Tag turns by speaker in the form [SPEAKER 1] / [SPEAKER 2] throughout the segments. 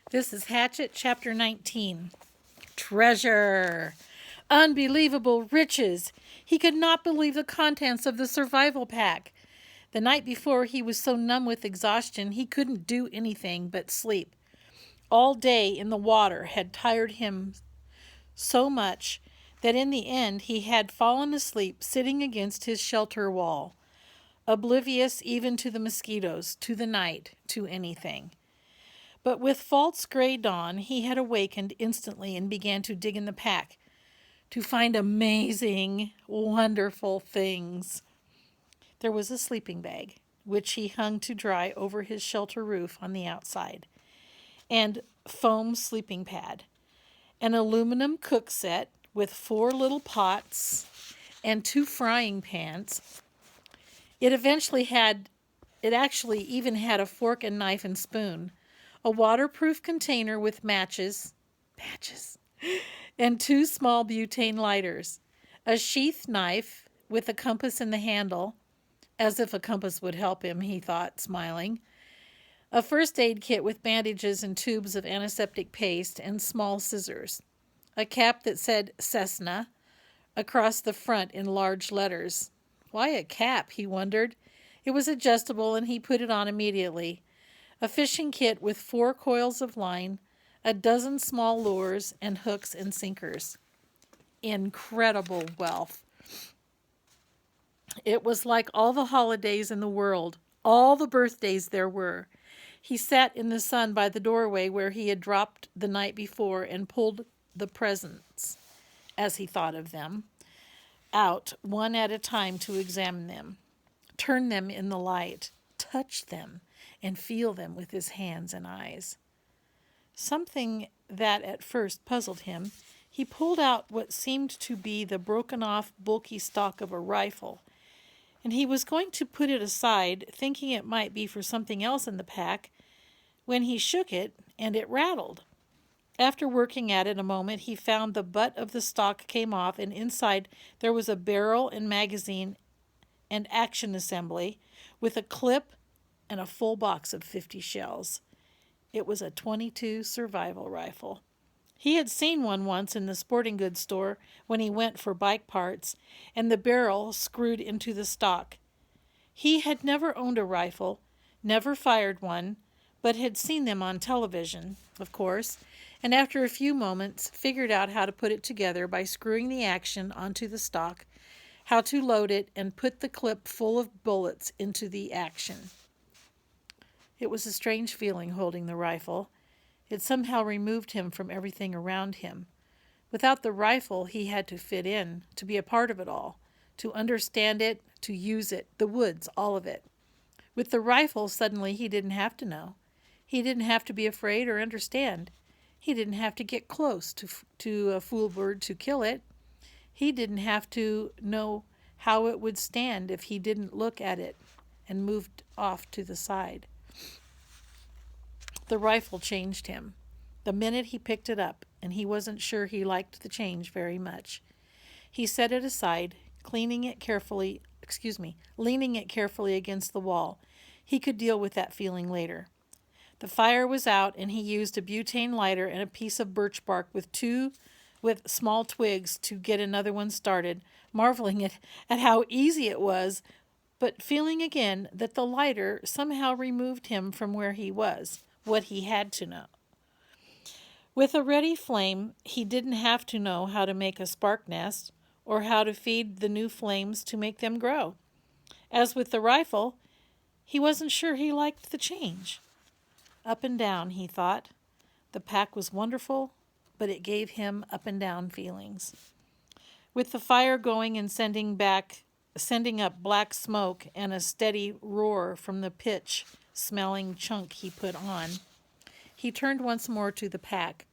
[SPEAKER 1] This is Hatchet, Chapter 19. Treasure. Unbelievable riches. He could not believe the contents of the survival pack. The night before, he was so numb with exhaustion he couldn't do anything but sleep. All day in the water had tired him so much that in the end he had fallen asleep sitting against his shelter wall, oblivious even to the mosquitoes, to the night, to anything. But with false gray dawn, he had awakened instantly and began to dig in the pack to find amazing, wonderful things. There was a sleeping bag, which he hung to dry over his shelter roof on the outside, and foam sleeping pad, an aluminum cook set with 4 little pots and 2 frying pans. It actually even had a fork and knife and spoon, a waterproof container with matches, and 2 small butane lighters, a sheath knife with a compass in the handle, as if a compass would help him, he thought, smiling, a first aid kit with bandages and tubes of antiseptic paste and small scissors, a cap that said Cessna across the front in large letters. Why a cap, he wondered. It was adjustable and he put it on immediately. A fishing kit with 4 coils of line, a dozen small lures, and hooks and sinkers. Incredible wealth. It was like all the holidays in the world, all the birthdays there were. He sat in the sun by the doorway where he had dropped the night before and pulled the presents, as he thought of them, out one at a time to examine them, turn them in the light, touch them, and feel them with his hands and eyes. Something that at first puzzled him, he pulled out what seemed to be the broken-off, bulky stock of a rifle, and he was going to put it aside, thinking it might be for something else in the pack, when he shook it, and it rattled. After working at it a moment, he found the butt of the stock came off, and inside there was a barrel and magazine and action assembly with a clip and a full box of 50 shells. It was a .22 survival rifle. He had seen one once in the sporting goods store when he went for bike parts, and the barrel screwed into the stock. He had never owned a rifle, never fired one, but had seen them on television, of course, and after a few moments figured out how to put it together by screwing the action onto the stock, how to load it, and put the clip full of bullets into the action. It was a strange feeling holding the rifle. It somehow removed him from everything around him. Without the rifle, he had to fit in, to be a part of it all, to understand it, to use it, the woods, all of it. With the rifle, suddenly he didn't have to know. He didn't have to be afraid or understand. He didn't have to get close to a fool bird to kill it. He didn't have to know how it would stand if he didn't look at it and moved off to the side. The rifle changed him. The minute he picked it up, and he wasn't sure he liked the change very much. He set it aside, leaning it carefully against the wall. He could deal with that feeling later. The fire was out, and he used a butane lighter and a piece of birch bark with small twigs to get another one started, marveling at how easy it was, but feeling again that the lighter somehow removed him from where he was, what he had to know. With a ready flame, he didn't have to know how to make a spark nest or how to feed the new flames to make them grow. As with the rifle, he wasn't sure he liked the change. Up and down, he thought. The pack was wonderful, but it gave him up and down feelings. With the fire going and sending up black smoke and a steady roar from the pitch-smelling chunk he put on, he turned once more to the pack.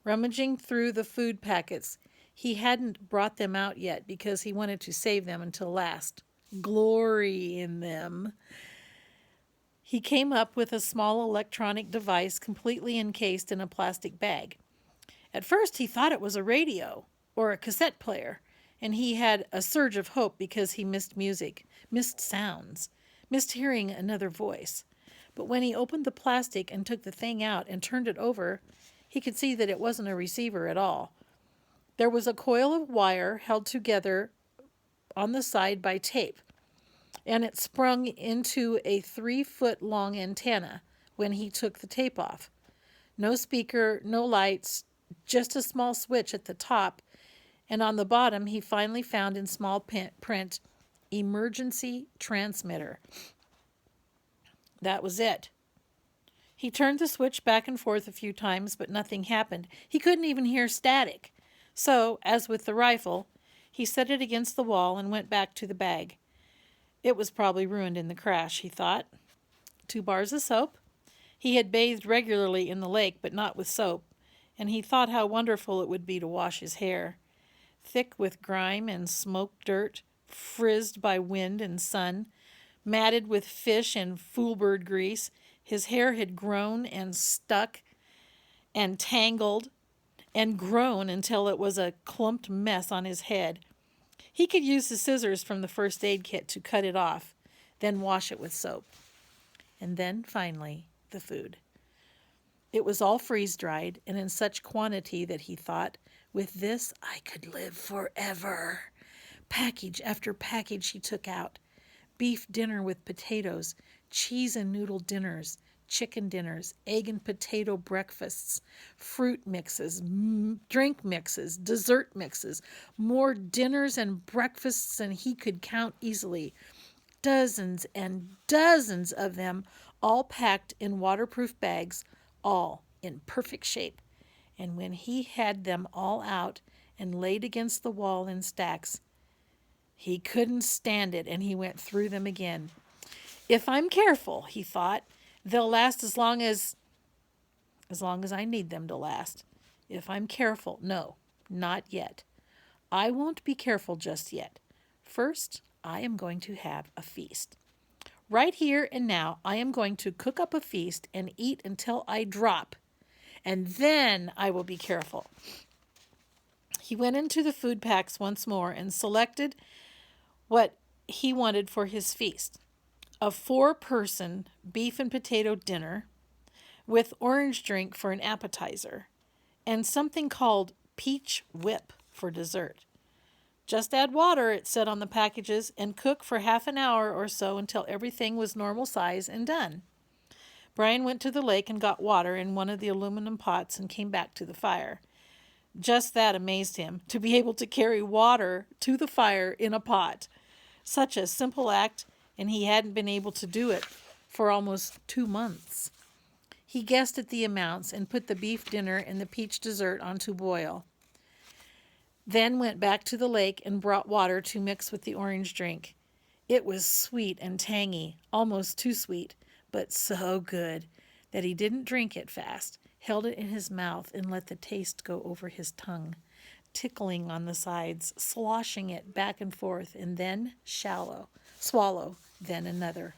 [SPEAKER 1] Rummaging through the food packets, he hadn't brought them out yet because he wanted to save them until last. Glory in them. He came up with a small electronic device completely encased in a plastic bag. At first he thought it was a radio or a cassette player, and he had a surge of hope because he missed music, missed sounds, missed hearing another voice. But when he opened the plastic and took the thing out and turned it over, he could see that it wasn't a receiver at all. There was a coil of wire held together on the side by tape, and it sprung into a 3-foot long antenna when he took the tape off. No speaker, no lights, just a small switch at the top, and on the bottom he finally found in small print, emergency transmitter. That was it. He turned the switch back and forth a few times, but nothing happened. He couldn't even hear static. So, as with the rifle, he set it against the wall and went back to the bag. It was probably ruined in the crash, he thought. 2 bars of soap. He had bathed regularly in the lake, but not with soap, and he thought how wonderful it would be to wash his hair. Thick with grime and smoke dirt, frizzed by wind and sun, matted with fish and foolbird grease, his hair had grown and stuck and tangled and grown until it was a clumped mess on his head. He could use the scissors from the first aid kit to cut it off, then wash it with soap. And then, finally, the food. It was all freeze-dried and in such quantity that he thought, with this I could live forever. Package after package he took out. Beef dinner with potatoes, cheese and noodle dinners, chicken dinners, egg and potato breakfasts, fruit mixes, drink mixes, dessert mixes, more dinners and breakfasts than he could count easily. Dozens and dozens of them, all packed in waterproof bags, all in perfect shape. And when he had them all out and laid against the wall in stacks, he couldn't stand it, and he went through them again. If I'm careful, he thought, they'll last as long as I need them to last. If I'm careful, no, not yet. I won't be careful just yet. First, I am going to have a feast. Right here and now, I am going to cook up a feast and eat until I drop, and then I will be careful. He went into the food packs once more and selected what he wanted for his feast. A 4-person beef and potato dinner with orange drink for an appetizer and something called peach whip for dessert. Just add water, it said on the packages, and cook for half an hour or so until everything was normal size and done. Brian went to the lake and got water in one of the aluminum pots and came back to the fire. Just that amazed him, to be able to carry water to the fire in a pot. Such a simple act, and he hadn't been able to do it for almost 2 months. He guessed at the amounts and put the beef dinner and the peach dessert on to boil. Then went back to the lake and brought water to mix with the orange drink. It was sweet and tangy, almost too sweet, but so good that he didn't drink it fast, held it in his mouth and let the taste go over his tongue, tickling on the sides, sloshing it back and forth, and then swallow, then another.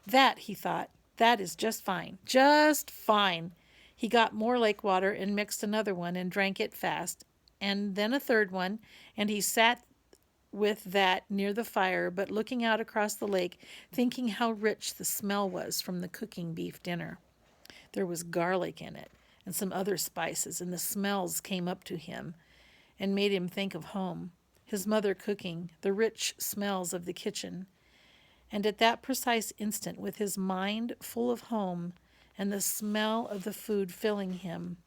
[SPEAKER 1] That, he thought, that is just fine, just fine. He got more lake water and mixed another one and drank it fast, and then a third one, and he sat with that near the fire, but looking out across the lake, thinking how rich the smell was from the cooking beef dinner. There was garlic in it and some other spices, and the smells came up to him and made him think of home, his mother cooking, the rich smells of the kitchen. And at that precise instant, with his mind full of home and the smell of the food filling him,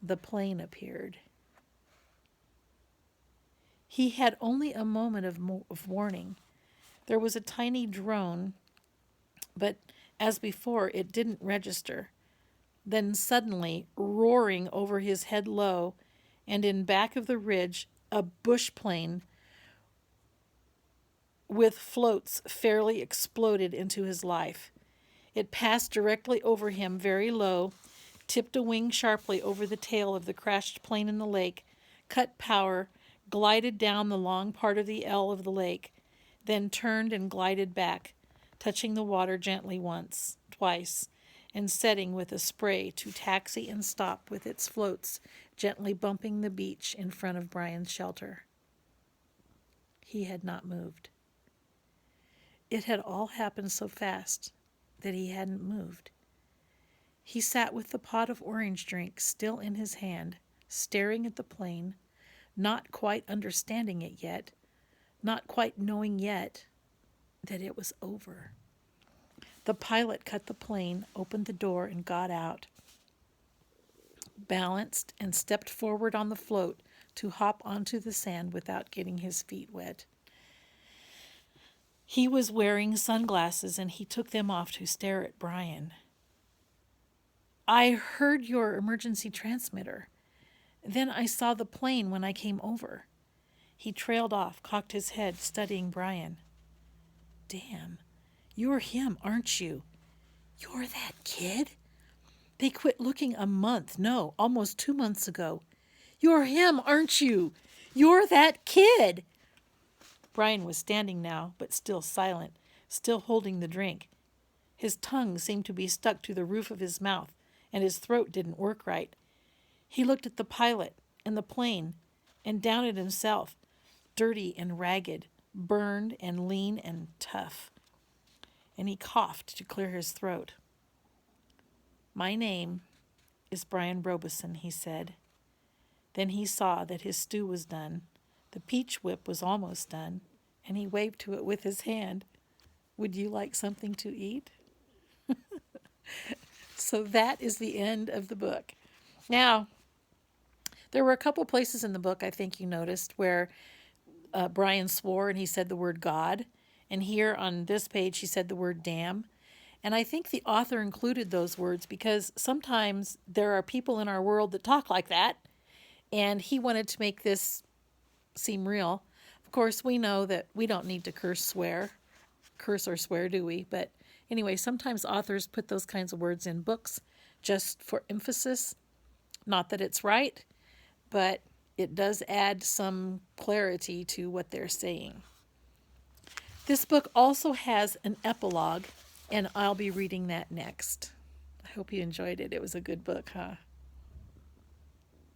[SPEAKER 1] the plane appeared. He had only a moment of warning. There was a tiny drone, but as before, it didn't register. Then suddenly, roaring over his head low, and in back of the ridge, a bush plane with floats fairly exploded into his life. It passed directly over him, very low, tipped a wing sharply over the tail of the crashed plane in the lake, cut power, glided down the long part of the L of the lake, then turned and glided back, touching the water gently once, twice, and setting with a spray to taxi and stop with its floats gently bumping the beach in front of Brian's shelter. He had not moved. It had all happened so fast, that he hadn't moved. He sat with the pot of orange drink still in his hand, staring at the plane, not quite understanding it yet, not quite knowing yet that it was over. The pilot cut the plane, opened the door, and got out, balanced, and stepped forward on the float to hop onto the sand without getting his feet wet. He was wearing sunglasses, and he took them off to stare at Brian. "I heard your emergency transmitter. Then I saw the plane when I came over." He trailed off, cocked his head, studying Brian. "Damn, you're him, aren't you? You're that kid? They quit looking almost 2 months ago. You're him, aren't you? You're that kid." Brian was standing now, but still silent, still holding the drink. His tongue seemed to be stuck to the roof of his mouth, and his throat didn't work right. He looked at the pilot and the plane and down at himself, dirty and ragged, burned and lean and tough. And he coughed to clear his throat. "My name is Brian Robeson," he said. Then he saw that his stew was done. The peach whip was almost done, and he waved to it with his hand. "Would you like something to eat?" So that is the end of the book. Now, there were a couple places in the book, I think you noticed, where Brian swore and he said the word God. And here on this page, he said the word damn. And I think the author included those words because sometimes there are people in our world that talk like that. And he wanted to make this seem real. Of course, we know that we don't need to curse or swear, do we? But anyway, sometimes authors put those kinds of words in books just for emphasis. Not that it's right, but it does add some clarity to what they're saying. This book also has an epilogue, and I'll be reading that next. I hope you enjoyed it. It was a good book, huh?